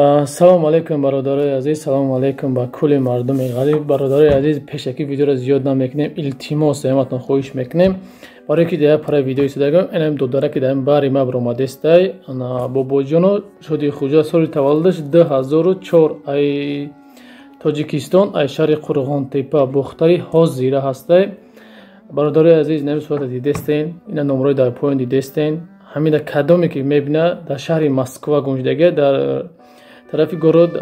Салому алейкум бародарои азиз, салому алейкум ба кулли мардуми ғариб. Бародарои азиз, пешаки видеоро зиёд намекунем, илтимос ҳаматон хоҳиш мекунем. Барои ки дея пара видеои сидагам, энам додара ки даим бари ма бромадестай. Ана бобоҷоно шоди хуҷа соли таваллудаш 2004 ай Тоҷикистон, ай шаҳри Қурғонтепа бухтари ҳозира ҳастай. Бародарои азиз, нами сурата дидестен, ина номрои дар поён дидестен. Ҳамина кадоме ки мебина дар шаҳри Москва гунҷидаги дар тарафи город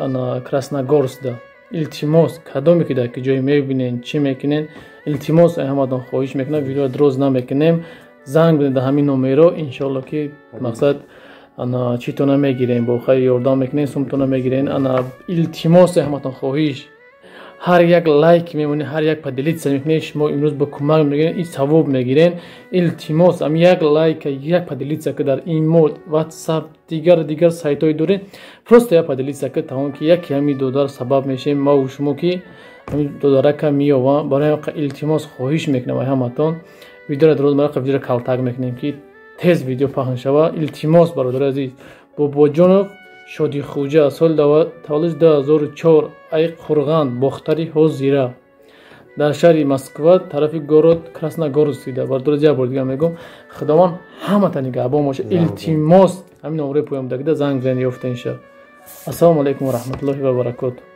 Красногорск да. Илтимос кадоме ки дар ки ҷои мебинен, чӣ мекунен, илтимос ҳаматон хоҳиш мекунам, видеоро дроз намекунем. Занг бинед дар ҳамин номеро, иншоалло ки мақсад читона мегирем, бо хайр ёрдам мекунем, сумтона мегирем. Илтимос ҳаматон хоҳиш, ҳар як лайк мемонед, ҳар як поделитса мекунед, шумо имрӯз ба кӯмак мегирен, ин савоб мегирен. Илтимос ам як лайк, як поделитса ки дар имо, WhatsApp, дигар сайтҳои дорем, просто як поделитса ки тамом ки яки ҳамин додар сабаб мешем маву шумо ки ҳамин додарака меёвам. Барои илтимос хоҳиш мекунам ҳаматон видеоро дроз марақа видеоро калтак мекунем ки тез видео пахн шава. Илтимос бародари азиз, бобоҷонов Шодихӯҷа соли таваллуди 2004 ай Қурған бухтари ҳозира дар шаҳри Москва тарафи город Красногорск ида. Бародари як бор дига мегӯм, худованд ҳамата нигаҳбон бошад. Илтимос ҳамин номраи поёмдагида занг занед ёфта инша. Ассалому алейкум ва раҳматуллоҳи ва баракотуҳ.